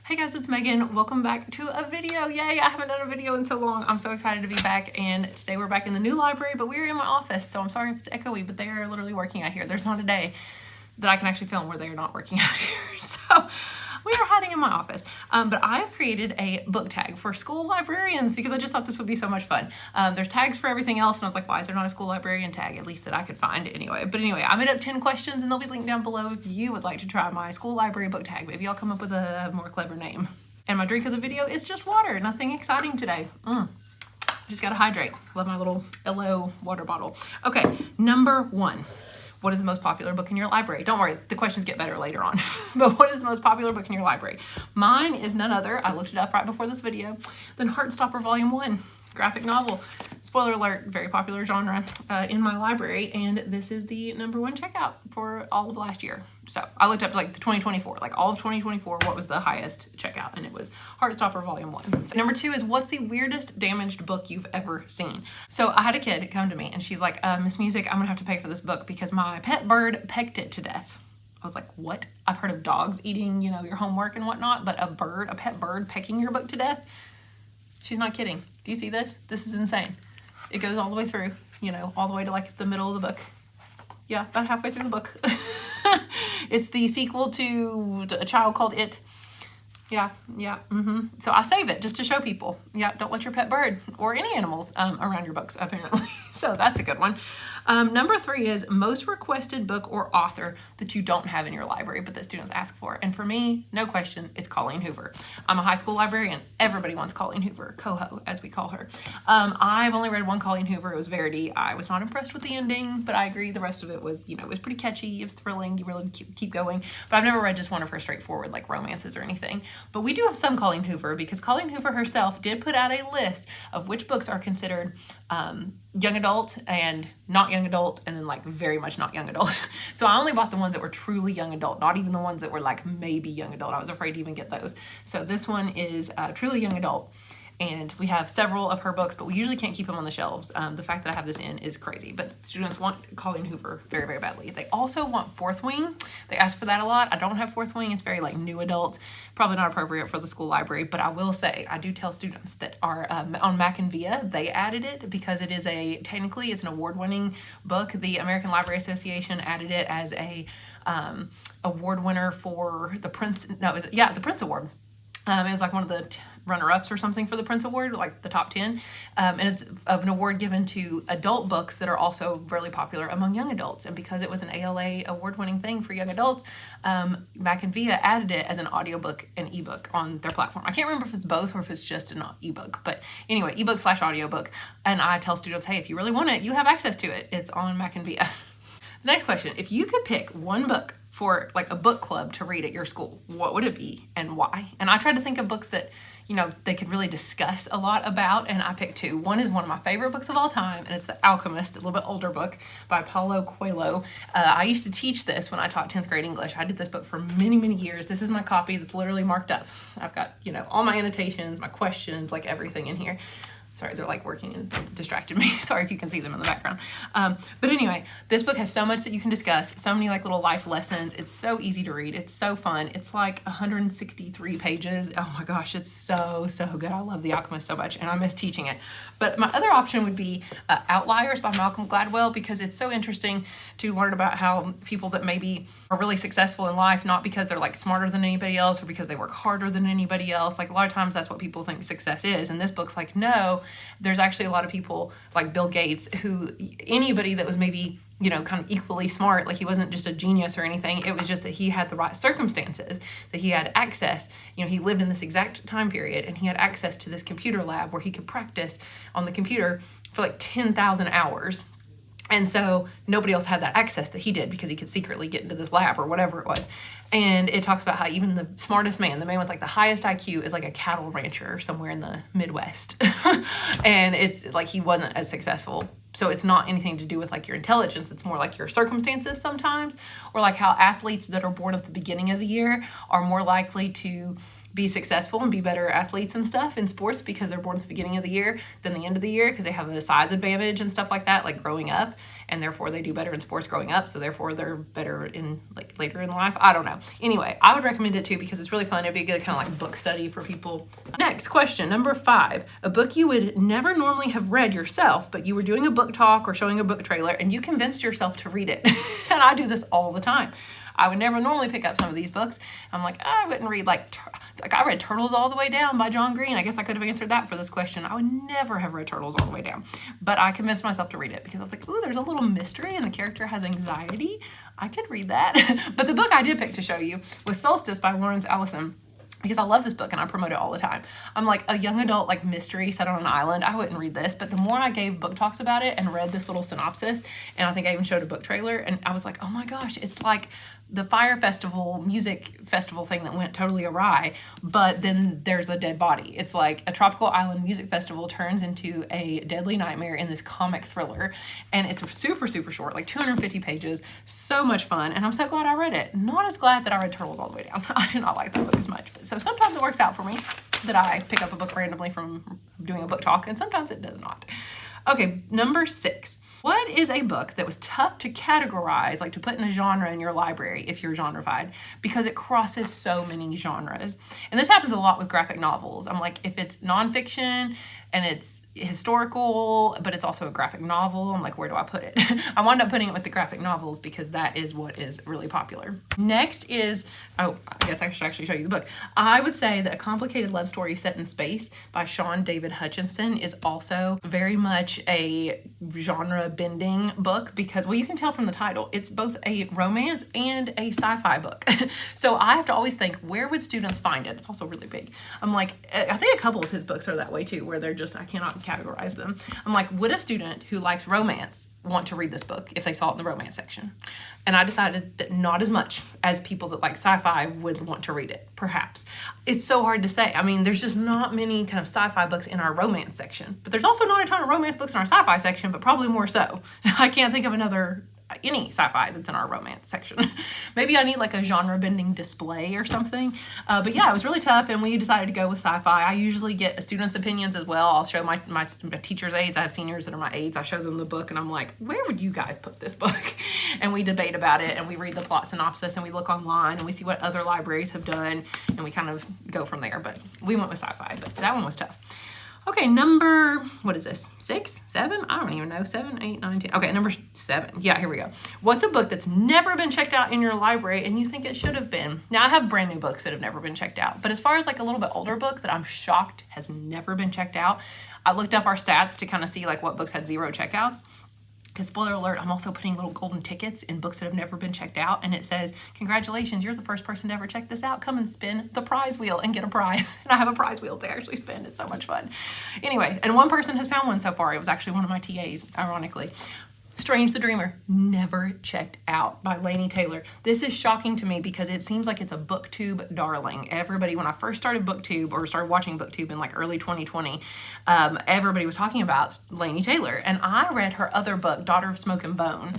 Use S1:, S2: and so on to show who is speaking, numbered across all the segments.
S1: Hey guys, it's Megan. Welcome back to a video. Yay, I haven't done a video in so long. I'm so excited to be back, and today we're back in the new library, but we're in my office, so I'm sorry if it's echoey, but they are literally working out here. There's not a day that I can actually film where they are not working out here, so we are hiding in my office. But I have created a book tag for school librarians because I just thought this would be so much fun. There's tags for everything else, and I was like, why is there not a school librarian tag, at least that I could find anyway? But anyway, I made up 10 questions, and they'll be linked down below if you would like to try my school library book tag. Maybe I'll come up with a more clever name. And my drink of the video is just water. Nothing exciting today. Just gotta hydrate. Love my little LO water bottle. Okay, number 1. What is the most popular book in your library? Don't worry, the questions get better later on. But what is the most popular book in your library? Mine is none other, I looked it up right before this video, than Heartstopper Volume 1, graphic novel. Spoiler alert, very popular genre in my library, and this is the number 1 checkout for all of last year. So I looked up like the 2024, like all of 2024, what was the highest checkout, and it was Heartstopper Volume 1. So number 2 is, what's the weirdest damaged book you've ever seen? So I had a kid come to me and she's like, Miss Music, I'm gonna have to pay for this book because my pet bird pecked it to death. I was like, what? I've heard of dogs eating, you know, your homework and whatnot, but a pet bird pecking your book to death? She's not kidding. Do you see this? This is insane. It goes all the way through, you know, all the way to like the middle of the book. Yeah, about halfway through the book. It's the sequel to A Child Called It. Yeah. So I save it just to show people. Yeah, don't let your pet bird or any animals around your books, apparently. So that's a good one. Number 3 is most requested book or author that you don't have in your library, but that students ask for. And for me, no question, it's Colleen Hoover. I'm a high school librarian. Everybody wants Colleen Hoover, Coho, as we call her. I've only read one Colleen Hoover. It was Verity. I was not impressed with the ending, but I agree the rest of it was, you know, it was pretty catchy. It was thrilling. You really keep going. But I've never read just one of her straightforward, like, romances or anything. But we do have some Colleen Hoover because Colleen Hoover herself did put out a list of which books are considered young adult and not young adult, and then like very much not young adult. So I only bought the ones that were truly young adult, not even the ones that were like maybe young adult. I was afraid to even get those. So this one is truly young adult. And we have several of her books, but we usually can't keep them on the shelves. The fact that I have this in is crazy, but students want Colleen Hoover very, very badly. They also want Fourth Wing. They ask for that a lot. I don't have Fourth Wing. It's very like new adult, probably not appropriate for the school library, but I will say, I do tell students that are on Mac and Via, they added it because it is technically it's an award-winning book. The American Library Association added it as a award winner for the Prince, the Prince Award. It was like one of the runner-ups or something for the Prince Award, like the top 10. And it's an award given to adult books that are also really popular among young adults. And because it was an ALA award-winning thing for young adults, Mac and Via added it as an audiobook and ebook on their platform. I can't remember if it's both or if it's just an ebook, but anyway, ebook/audiobook. And I tell students, hey, if you really want it, you have access to it. It's on Mac and Via. The next question, if you could pick one book for like a book club to read at your school, what would it be and why? And I tried to think of books that, you know, they could really discuss a lot about, and I picked 2. One is one of my favorite books of all time, and it's The Alchemist, a little bit older book by Paulo Coelho. I used to teach this when I taught 10th grade English. I did this book for many, many years. This is my copy that's literally marked up. I've got, you know, all my annotations, my questions, like everything in here. Sorry, they're like working and distracted me. Sorry if you can see them in the background. But anyway, this book has so much that you can discuss, so many like little life lessons. It's so easy to read. It's so fun. It's like 163 pages. Oh my gosh, it's so good. I love The Alchemist so much, and I miss teaching it. But my other option would be Outliers by Malcolm Gladwell, because it's so interesting to learn about how people that maybe are really successful in life, not because they're like smarter than anybody else or because they work harder than anybody else. Like a lot of times that's what people think success is. And this book's like, no, there's actually a lot of people like Bill Gates who, anybody that was maybe, you know, kind of equally smart, like he wasn't just a genius or anything. It was just that he had the right circumstances, that he had access. You know, he lived in this exact time period and he had access to this computer lab where he could practice on the computer for like 10,000 hours. And so nobody else had that access that he did because he could secretly get into this lab or whatever it was. And it talks about how even the smartest man, the man with like the highest IQ, is like a cattle rancher somewhere in the Midwest. And it's like he wasn't as successful. So it's not anything to do with like your intelligence. It's more like your circumstances sometimes, or like how athletes that are born at the beginning of the year are more likely to be successful and be better athletes and stuff in sports because they're born at the beginning of the year than the end of the year because they have a size advantage and stuff like that, like growing up, and therefore they do better in sports growing up, so therefore they're better in like later in life. I don't know. Anyway, I would recommend it too because it's really fun. It'd be a good kind of like book study for people. Next question, number 5. A book you would never normally have read yourself, but you were doing a book talk or showing a book trailer and you convinced yourself to read it. And I do this all the time. I would never normally pick up some of these books. I'm like, I wouldn't read like I read Turtles All the Way Down by John Green. I guess I could have answered that for this question. I would never have read Turtles All the Way Down, but I convinced myself to read it because I was like, ooh, there's a little mystery and the character has anxiety. I could read that. But the book I did pick to show you was Solstice by Lawrence Allison, because I love this book and I promote it all the time. I'm like a young adult, like mystery set on an island. I wouldn't read this, but the more I gave book talks about it and read this little synopsis, and I think I even showed a book trailer, and I was like, oh my gosh, it's like the Fire Festival, music festival thing that went totally awry, but then there's a dead body. It's like a tropical island music festival turns into a deadly nightmare in this comic thriller, and it's super, super short, like 250 pages, so much fun, and I'm so glad I read it. Not as glad that I read Turtles All the Way Down. I did not like that book as much, but so sometimes it works out for me that I pick up a book randomly from doing a book talk, and sometimes it does not. Okay, number 6. What is a book that was tough to categorize, like to put in a genre in your library if you're genrefied, because it crosses so many genres? And this happens a lot with graphic novels. I'm like, if it's nonfiction and it's historical, but it's also a graphic novel, I'm like, where do I put it? I wound up putting it with the graphic novels because that is what is really popular. Next is, oh, I guess I should actually show you the book. I would say that A Complicated Love Story Set in Space by Sean David Hutchinson is also very much a genre bending book because, well, you can tell from the title, it's both a romance and a sci-fi book. So I have to always think, where would students find it? It's also really big. I'm like, I think a couple of his books are that way too, where they're just, I cannot categorize them. I'm like, would a student who likes romance want to read this book if they saw it in the romance section? And I decided that not as much as people that like sci-fi would want to read it, perhaps. It's so hard to say. I mean, there's just not many kind of sci-fi books in our romance section, but there's also not a ton of romance books in our sci-fi section, but probably more so. I can't think of any sci-fi that's in our romance section. Maybe I need like a genre bending display or something. But yeah, it was really tough and we decided to go with sci-fi. I usually get students' opinions as well. I'll show my teacher's aides. I have seniors that are my aides. I show them the book and I'm like, where would you guys put this book? And we debate about it and we read the plot synopsis and we look online and we see what other libraries have done and we kind of go from there. But we went with sci-fi, but that one was tough. Okay, number, what is this? 6, 7? I don't even know. 7, 8, 9, 10. Okay, number 7. Yeah, here we go. What's a book that's never been checked out in your library and you think it should have been? Now, I have brand new books that have never been checked out, but as far as like a little bit older book that I'm shocked has never been checked out, I looked up our stats to kind of see like what books had 0 checkouts. Because spoiler alert, I'm also putting little golden tickets in books that have never been checked out. And it says, congratulations, you're the first person to ever check this out. Come and spin the prize wheel and get a prize. And I have a prize wheel to actually spin. It's so much fun. Anyway, and one person has found one so far. It was actually one of my TAs, ironically. Strange the Dreamer, never checked out by Laini Taylor. This is shocking to me because it seems like it's a booktube darling. Everybody, when I first started booktube or started watching booktube in like early 2020, everybody was talking about Laini Taylor. And I read her other book, Daughter of Smoke and Bone.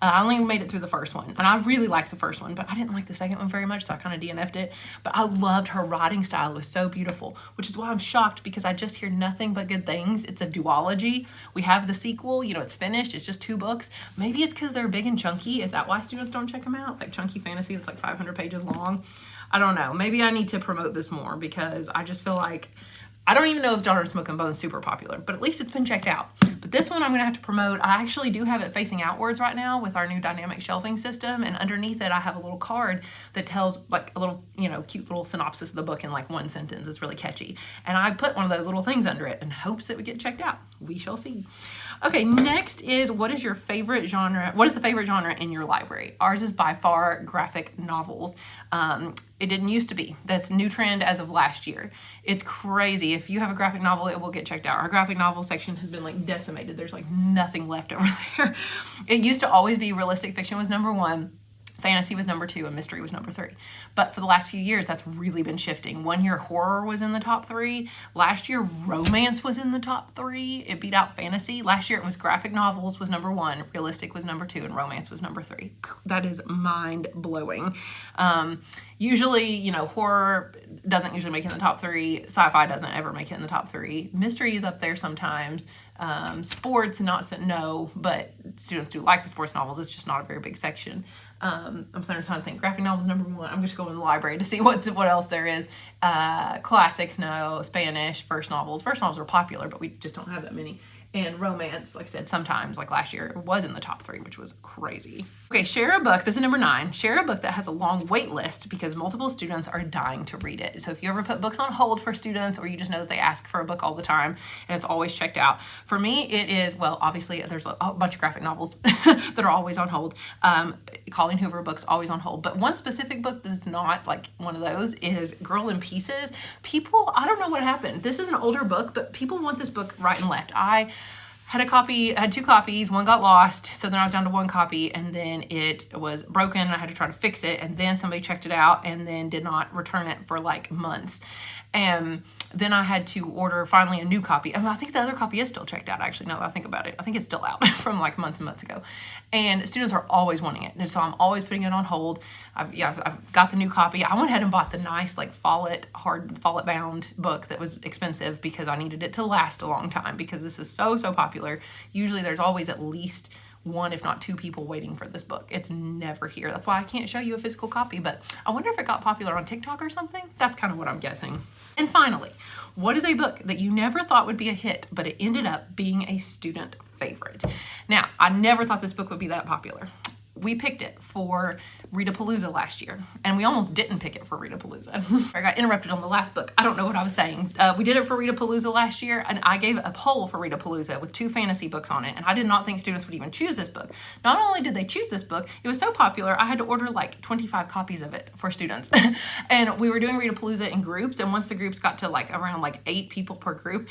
S1: I only made it through the first one and I really liked the first one, but I didn't like the second one very much, so I kind of DNF'd it. But I loved her writing style. It was so beautiful, which is why I'm shocked because I just hear nothing but good things. It's a duology. We have the sequel, you know, it's finished. It's just 2 books. Maybe it's because they're big and chunky. Is that why students don't check them out? Like chunky fantasy that's like 500 pages long. I don't know. Maybe I need to promote this more because I just feel like, I don't even know if Daughter of Smoke and Bone is super popular, but at least it's been checked out. But this one I'm going to have to promote. I actually do have it facing outwards right now with our new dynamic shelving system. And underneath it, I have a little card that tells like a little, you know, cute little synopsis of the book in like 1 sentence. It's really catchy. And I put one of those little things under it in hopes it would get checked out. We shall see. Okay, next is what is your favorite genre? What is the favorite genre in your library? Ours is by far graphic novels. It didn't used to be. That's new trend as of last year. It's crazy. If you have a graphic novel, it will get checked out. Our graphic novel section has been like decimated. There's like nothing left over there. It used to always be realistic fiction was number 1. Fantasy was number 2 and mystery was number 3. But for the last few years, that's really been shifting. One year horror was in the top 3. Last year romance was in the top 3. It beat out fantasy. Last year it was graphic novels was number 1, realistic was number 2, and romance was number 3. That is mind blowing. Usually, you know, horror doesn't usually make it in the top 3. Sci-fi doesn't ever make it in the top 3. Mystery is up there sometimes. Sports, no, but students do like the sports novels. It's just not a very big section. I'm trying to think. Graphic novels number 1. I'm just going to the library to see what else there is. Classics, no. Spanish, first novels. First novels are popular, but we just don't have that many. And romance, like I said, sometimes, like last year, it was in the top 3, which was crazy. Okay, share a book. This is number 9. Share a book that has a long wait list because multiple students are dying to read it. So if you ever put books on hold for students, or you just know that they ask for a book all the time and it's always checked out. For me, it is, well, obviously there's a bunch of graphic novels that are always on hold. Colleen Hoover books always on hold. But one specific book that's not like one of those is Girl in Pieces. People, I don't know what happened. This is an older book, but people want this book right and left. I had 2 copies, one got lost, so then I was down to 1 copy, and then it was broken, and I had to try to fix it, and then somebody checked it out, and then did not return it for like months. And then I had to order finally a new copy. I think the other copy is still checked out, actually, now that I think about it. I think it's still out from like months and months ago. And students are always wanting it, and so I'm always putting it on hold. I've got the new copy. I went ahead and bought the nice like follett bound book that was expensive because I needed it to last a long time because this is so popular. Usually there's always at least 1, if not 2 people waiting for this book. It's never here. That's why I can't show you a physical copy, but I wonder if it got popular on TikTok or something. That's kind of what I'm guessing. And finally, what is a book that you never thought would be a hit, but it ended up being a student favorite? Now, I never thought this book would be that popular. We picked it for Readapalooza last year, and we almost didn't pick it for Readapalooza. I got interrupted on the last book. I don't know what I was saying. We did it for Readapalooza last year, and I gave a poll for Readapalooza with 2 fantasy books on it, and I did not think students would even choose this book. Not only did they choose this book, it was so popular, I had to order like 25 copies of it for students. And we were doing Readapalooza in groups, and once the groups got to like around like 8 people per group,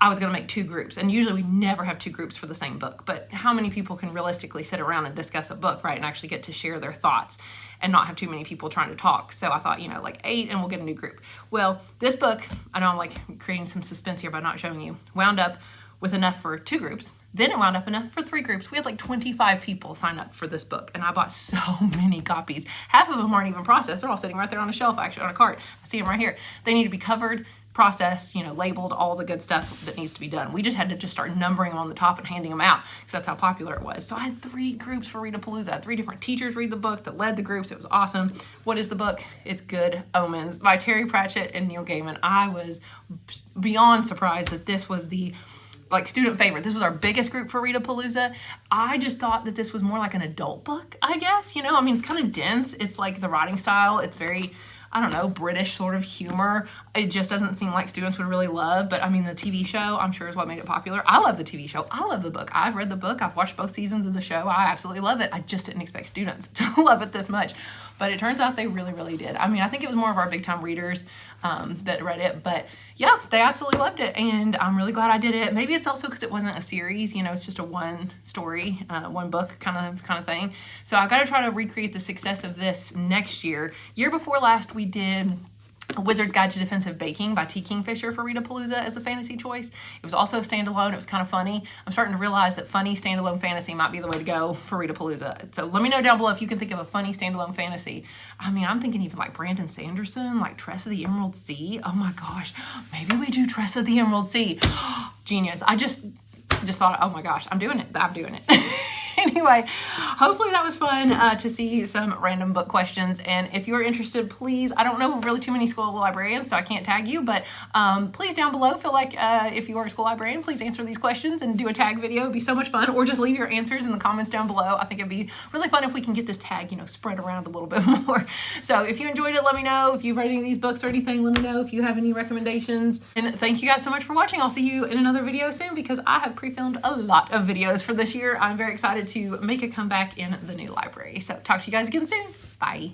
S1: I was going to make 2 groups, and usually we never have 2 groups for the same book, but how many people can realistically sit around and discuss a book, right, and actually get to share their thoughts and not have too many people trying to talk? So I thought, you know, like 8 and we'll get a new group. Well, this book, I know I'm like creating some suspense here by not showing you, wound up with enough for 2 groups. Then it wound up enough for 3 groups. We had like 25 people sign up for this book, and I bought so many copies. Half of them aren't even processed. They're all sitting right there on a shelf, actually, on a cart. I see them right here. They need to be covered, processed, you know, labeled, all the good stuff that needs to be done. We just had to just start numbering them on the top and handing them out because that's how popular it was. So I had 3 groups for Readapalooza. I had 3 different teachers read the book that led the groups. It was awesome. What is the book? It's Good Omens by Terry Pratchett and Neil Gaiman. I was beyond surprised that this was the like student favorite. This was our biggest group for Readapalooza. I just thought that this was more like an adult book, I guess. You know, I mean, it's kind of dense. It's like the writing style. It's very, I don't know, British sort of humor. It just doesn't seem like students would really love, but I mean, the TV show, I'm sure, is what made it popular. I love the TV show. I love the book. I've read the book. I've watched both seasons of the show. I absolutely love it. I just didn't expect students to love it this much, but it turns out they really, really did. I mean, I think it was more of our big time readers that read it, but yeah, they absolutely loved it, and I'm really glad I did it. Maybe it's also because it wasn't a series, you know, it's just a one story, one book kind of thing. So I got to try to recreate the success of this next year. Year before last, we did A Wizard's Guide to Defensive Baking by T. Kingfisher for Readapalooza as the fantasy choice. It was also standalone. It was kind of funny. I'm starting to realize that funny standalone fantasy might be the way to go for Readapalooza. So let me know down below if you can think of a funny standalone fantasy. I mean, I'm thinking even like Brandon Sanderson, like Tress of the Emerald Sea. Oh my gosh, maybe we do Tress of the Emerald Sea. Genius. I just thought, oh my gosh, I'm doing it. I'm doing it. Anyway, hopefully that was fun to see some random book questions. And if you're interested, please, I don't know really too many school librarians, so I can't tag you, but please down below, feel like if you are a school librarian, please answer these questions and do a tag video. It'd be so much fun. Or just leave your answers in the comments down below. I think it'd be really fun if we can get this tag, you know, spread around a little bit more. So if you enjoyed it, let me know. If you've read any of these books or anything, let me know. If you have any recommendations. And thank you guys so much for watching. I'll see you in another video soon because I have pre-filmed a lot of videos for this year. I'm very excited to make a comeback in the new library. So talk to you guys again soon. Bye.